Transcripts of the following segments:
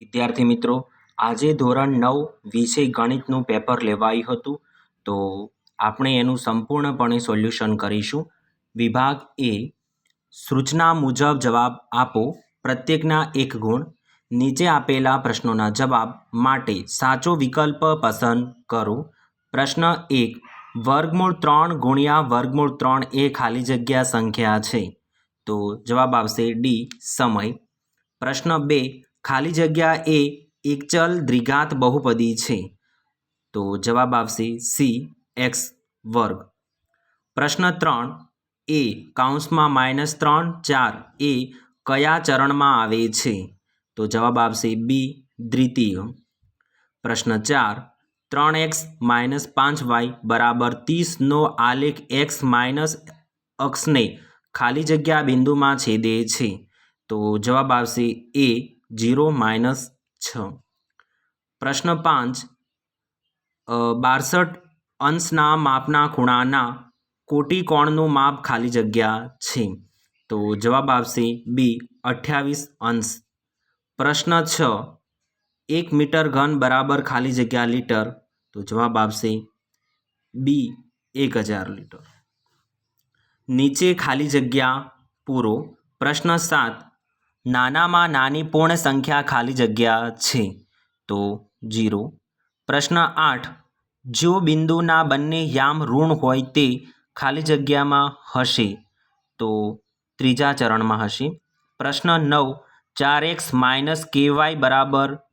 વિદ્યાર્થી મિત્રો, આજે ધોરણ 9 વિષય ગણિતનું પેપર લેવાયું હતું. તો આપણે એનું સંપૂર્ણપણે સોલ્યુશન કરીશું. વિભાગ એ, સૂચના મુજબ જવાબ આપો, પ્રત્યેકના 1 ગુણ. નીચે આપેલા પ્રશ્નોના જવાબ માટે સાચો વિકલ્પ પસંદ કરો. પ્રશ્ન 1, વર્ગમૂળ 3 ગુણ્યા વર્ગમૂળ 3 એ ખાલી જગ્યા સંખ્યા છે. તો જવાબ આવશે ડી, સમય. પ્રશ્ન 2, ખાલી જગ્યા એ એક ચલ દ્વિઘાત બહુપદી છે. તો જવાબ આવશે સી, એક્સ વર્ગ. પ્રશ્ન 3, એ કૌંસમાં -3, 4 એ કયા ચરણમાં આવે છે? તો જવાબ આવશે બી, દ્વિતીય. પ્રશ્ન 4, 3x - 5y = 30 નો આલેખ x માઇનસ અક્ષને ખાલી જગ્યા બિંદુમાં છેદે છે. તો જવાબ આવશે એ, 0 - 6. પ્રશ્ન 5, 62 અંશના માપના ખૂણાના કોટિકોણનું માપ ખાલી જગ્યા છે. તો જવાબ આવશે બી, 28 અંશ. પ્રશ્ન 6, 1 મીટર ઘન બરાબર ખાલી જગ્યા લીટર. તો જવાબ આવશે બી, 1000 લીટર. નીચે ખાલી જગ્યા પૂરો. પ્રશ્ન 7, નાનામાં નાની પૂર્ણ સંખ્યા ખાલી જગ્યા છે. તો 0. પ્રશ્ન 8, જો બિંદુના બંને યામ ઋણ હોય તે ખાલી જગ્યામાં હશે. તો ત્રીજા ચરણમાં હશે. પ્રશ્ન 9, 4x - ky =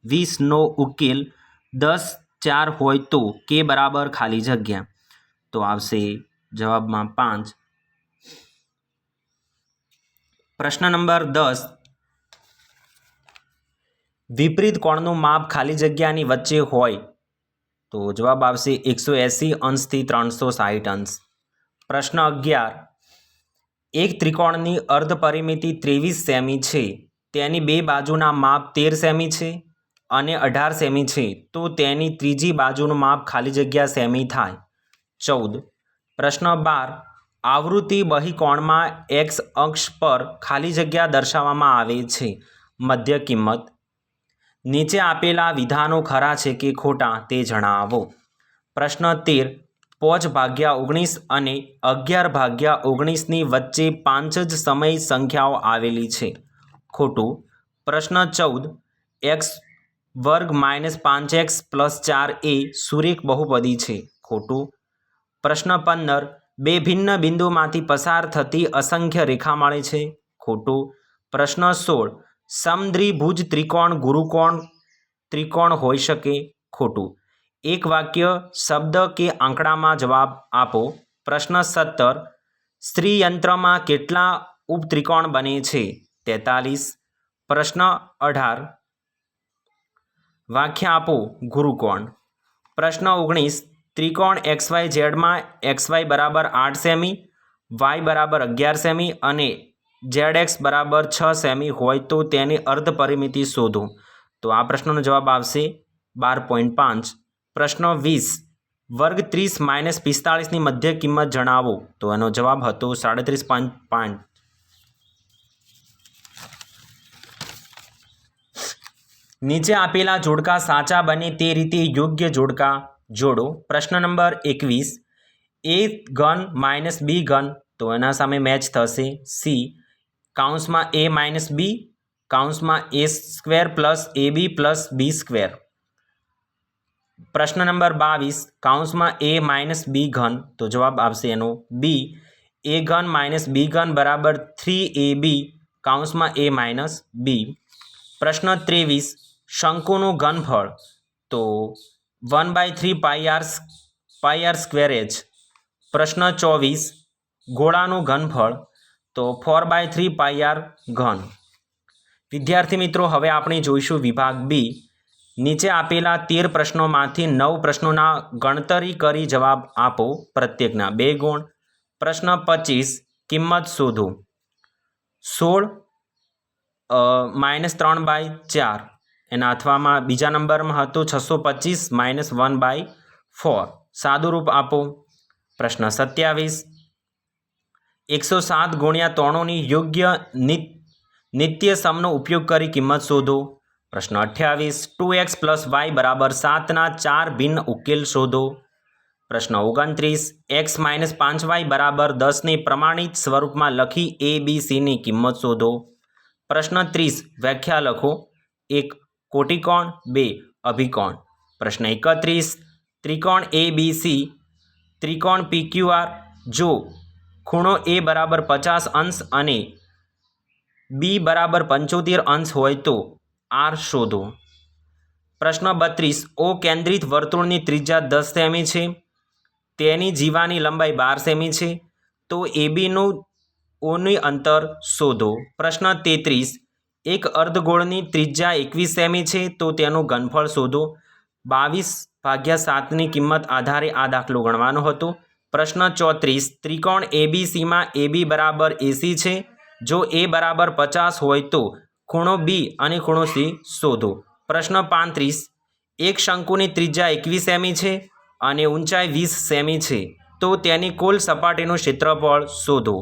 20 નો ઉકેલ 10, 4 હોય તો k બરાબર ખાલી જગ્યા. તો આવશે જવાબમાં 5. પ્રશ્ન નંબર 10, વિપરીત કોણનું માપ ખાલી જગ્યાની વચ્ચે હોય. તો જવાબ આવશે 180 અંશથી 360 અંશ. પ્રશ્ન 11, એક ત્રિકોણની અર્ધ પરિમિતિ 23 સેમી છે. તેની બે બાજુના માપ 13 સેમી છે અને 18 સેમી છે. તો તેની ત્રીજી બાજુનું માપ ખાલી જગ્યા સેમી થાય. 14. પ્રશ્ન 12, આવૃત્તિ બહિકોણમાં x અક્ષ પર ખાલી જગ્યા દર્શાવવામાં આવે છે. મધ્ય કિંમત. નીચે આપેલા વિધાનો ખરા છે કે ખોટા તે જણાવો. પ્રશ્ન 13, 5/19 અને 11/19 વચ્ચે 5 જ સમય સંખ્યાઓ આવેલી છે. ખોટું. પ્રશ્ન 14, x² - 5x + 4 એ સુરેખ બહુપદી છે. ખોટું. પ્રશ્ન 15, બે ભિન્ન બિંદુમાંથી પસાર થતી અસંખ્ય રેખા મળે છે. ખોટું. પ્રશ્ન 16, સમદ્વિભુજ ત્રિકોણ ગુરુકોણ ત્રિકોણ હોઈ શકે. ખોટું. એક વાક્ય, શબ્દ કે આંકડામાં જવાબ આપો. પ્રશ્ન 17, સ્ત્રીયંત્રમાં કેટલા ઉપત્રિકોણ બને છે? 43. પ્રશ્ન 18, વ્યાખ્યા આપો ગુરુકોણ. પ્રશ્ન 19, ત્રિકોણ XYZ-માં xy = 8 સેમી, y = 11 સેમી અને zx = 6 સેમી હોય તો તેની અર્ધ પરિમિતિ શોધો. તો આ પ્રશ્નનો જવાબ આવશે 12.5. પ્રશ્ન 20, વર્ગ 30 - 45ની મધ્ય કિંમત જણાવો. તો એનો જવાબ હતો 37.5. નીચે આપેલા જોડકા સાચા બને તે રીતે યોગ્ય જોડકા જોડો. પ્રશ્ન નંબર 21, a ઘન - b ઘન. તો એના સામે મેચ થશે સી, કૌંસમાં a - b કૌંસમાં a² + ab + b². પ્રશ્ન નંબર 22, કૌંસમાં a - b ઘન. તો જવાબ આવશે એનો બી, a ઘન - b ઘન = 3ab કૌંસમાં a - b. પ્રશ્ન 23, શંકુનું ઘનફળ. તો 1/3 πr²h. પ્રશ્ન 24, ગોળાનું ઘનફળ. તો 4/3 πr². વિદ્યાર્થી મિત્રો, હવે આપણે જોઈશું વિભાગ બી. નીચે આપેલા 13 પ્રશ્નોમાંથી 9 પ્રશ્નોના ગણતરી કરી જવાબ આપો, પ્રત્યેકના 2 ગુણ. પ્રશ્ન 25, કિંમત શોધો. 16 -3/4 એના અથવામાં બીજા નંબરમાં હતું 625 - 1/4. સાદું રૂપ આપો. પ્રશ્ન 27, 107 × 93ની યોગ્ય નિત્ય સમનો ઉપયોગ કરી કિંમત શોધો. પ્રશ્ન 28 2x + y = 7 4 ભિન્ન ઉકેલ શોધો. પ્રશ્ન 29 x - 5y = 10 ને પ્રમાણિત સ્વરૂપમાં લખી a b c ની કિંમત શોધો. પ્રશ્ન 30 વ્યાખ્યા લખો. 1 કોટિકોણ, 2 અભિકોણ. પ્રશ્ન 31 ત્રિકોણ ABC ત્રિકોણ PQR જો ખૂણો a = 50 અંશ અને b = 75 અંશ હોય તો R શોધો. પ્રશ્ન 32 O કેન્દ્રિત વર્તુળની ત્રિજ્યા 10 સેમી છે, તેની જીવાની લંબાઈ 12 સેમી છે, તો ABનું Oનું અંતર શોધો. પ્રશ્ન 33 એક અર્ધગોળની ત્રિજ્યા 21 સેમી છે, તો તેનું ઘનફળ શોધો. 22/7 ની કિંમત આધારે આ દાખલો ગણવાનો હતો. પ્રશ્ન 34 ત્રિકોણ ABCમાં AB = AC છે, જો A = 50 હોય તો ખૂણો B અને ખૂણો C શોધો. પ્રશ્ન 35 એક શંકુની ત્રિજ્યા 21 સેમી છે અને ઊંચાઈ 20 સેમી છે, તો તેની કુલ સપાટીનું ક્ષેત્રફળ શોધો.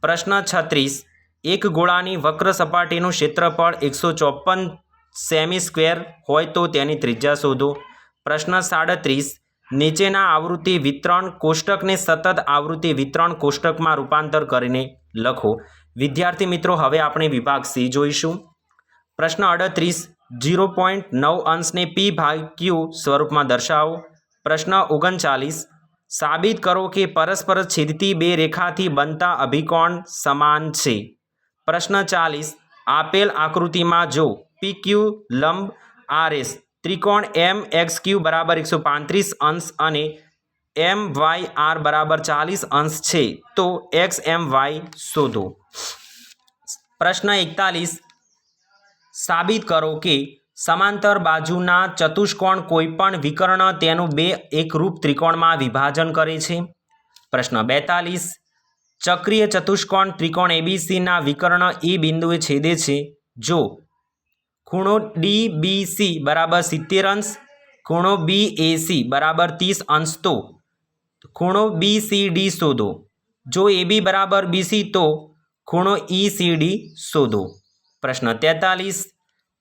પ્રશ્ન 36 એક ગોળાની વક્ર સપાટીનું ક્ષેત્રફળ 154 સેમી² હોય તો તેની ત્રિજ્યા શોધો. પ્રશ્ન 37 નીચેના આવૃત્તિ વિતરણ કોષ્ટકને સતત આવૃત્તિ વિતરણ કોષ્ટકમાં રૂપાંતર કરીને લખો. વિદ્યાર્થી મિત્રો, હવે આપણે વિભાગ C જોઈશું. પ્રશ્ન 38 0.9 અંશને p/q સ્વરૂપમાં દર્શાવો. પ્રશ્ન 39 સાબિત કરો કે પરસ્પર છેદતી બે રેખાથી બનતા અભિકોણ સમાન છે. પ્રશ્ન 40 આપેલ આકૃતિમાં જો PQ લંબ RS ત્રિકોણ MXQ = 135 અંશ અને MYR = 40 અંશ છે, તો XMY શોધો. પ્રશ્ન 41 સાબિત કરો કે સમાંતર બાજુના ચતુષ્કોણ કોઈપણ વિકર્ણ તેનું બે એકરૂપ ત્રિકોણમાં વિભાજન કરે છે. પ્રશ્ન 42 ચક્રીય ચતુષ્કોણ ત્રિકોણ ABCના વિકર્ણ E બિંદુએ છેદે છે, જો ખૂણો DBC = 70 અંશ, ખૂણો BAC = 30 અંશ, તો ખૂણો BCD શોધો. જો AB = BC તો ખૂણો ECD શોધો. પ્રશ્ન 43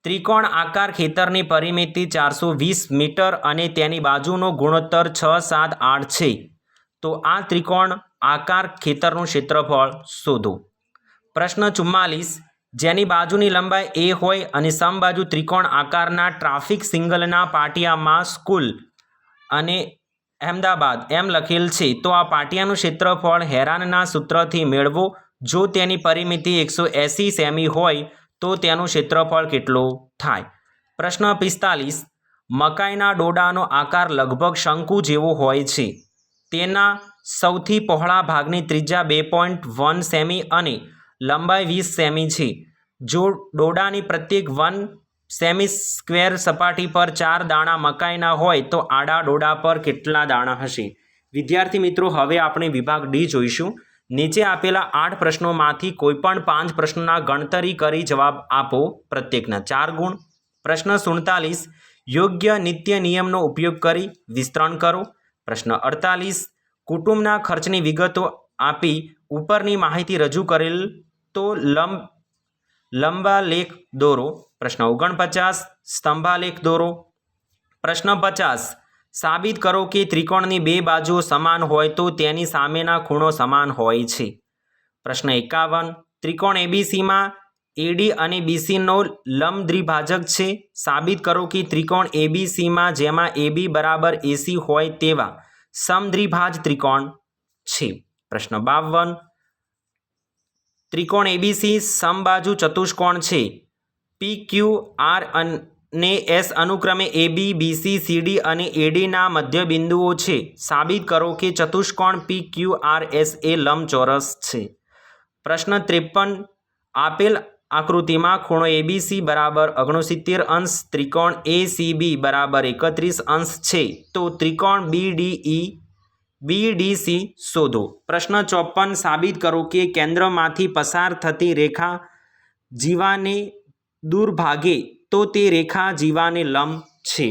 ત્રિકોણ આકાર ખેતરની પરિમિતિ 420 મીટર અને તેની બાજુનો ગુણોત્તર 6, 7, 8 છે, તો આ ત્રિકોણ આકાર ખેતરનું ક્ષેત્રફળ શોધો. પ્રશ્ન 44 જેની બાજુની લંબાઈ a હોય અને સમબાજુ ત્રિકોણ આકારના ટ્રાફિક સિગ્નલના પાટિયામાં સ્કૂલ અને અહેમદાબાદ એમ લખેલ છે, તો આ પાટિયાનું ક્ષેત્રફળ હેરાનના સૂત્રથી મેળવો. જો તેની પરિમિતિ 180 સેમી હોય તો તેનું ક્ષેત્રફળ કેટલું થાય. પ્રશ્ન 45 મકાઈના ડોડાનો આકાર લગભગ શંકુ જેવો હોય છે, તેના સૌથી પહોળા ભાગની ત્રિજ્યા 2.1 સેમી અને લંબાઈ 20 સેમી છે. જો ડોડાની પ્રત્યેક 1 સેમી² સપાટી પર 4 દાણા મકાઈના હોય તો આડા ડોડા પર કેટલા દાણા હશે? વિદ્યાર્થી મિત્રો, હવે આપણે વિભાગ D જોઈશું. નીચે આપેલા 8 પ્રશ્નોમાંથી કોઈપણ 5 પ્રશ્નોના ગણતરી કરી જવાબ આપો. પ્રત્યેકના 4 ગુણ. પ્રશ્ન 47 યોગ્ય નિત્ય નિયમનો ઉપયોગ કરી વિસ્તરણ કરો. પ્રશ્ન 48 કુટુંબના ખર્ચની વિગતો આપી ઉપરની માહિતી રજૂ કરેલ તો લંબાલેખ દોરો. પ્રશ્ન 49 સ્તંભાલેખ દોરો. પ્રશ્ન 50 સાબિત કરો કે ત્રિકોણની બે બાજુઓ સમાન હોય તો તેની સામેના ખૂણો સમાન હોય છે. પ્રશ્ન 51 ત્રિકોણ ABCમાં AD અને BCનો લંબ દ્વિભાજક છે. સાબિત કરો કે ત્રિકોણ ABCમાં જેમાં AB = AC હોય તેવા સમદ્વિભાજ ત્રિકોણ છે. પ્રશ્ન 52 ત્રિકોણ ABC સમબાજુ ચતુષ્કોણ છે. PQR અને S અનુક્રમે AB, BC, CD અને AD ના મધ્ય બિંદુઓ છે. સાબિત કરો કે ચતુષ્કોણ PQRS એ લંબચોરસ છે. પ્રશ્ન 53 આપેલ આકૃતિમાં ખૂણો ABC = 69 અંશ, ત્રિકોણ ACB = 31 અંશ છે, તો ત્રિકોણ BDC શોધો. પ્રશ્ન 54 સાબિત કરો કે કેન્દ્રમાંથી પસાર થતી રેખા જીવાને દૂર ભાગે તો તે રેખા જીવાને લંબ છે.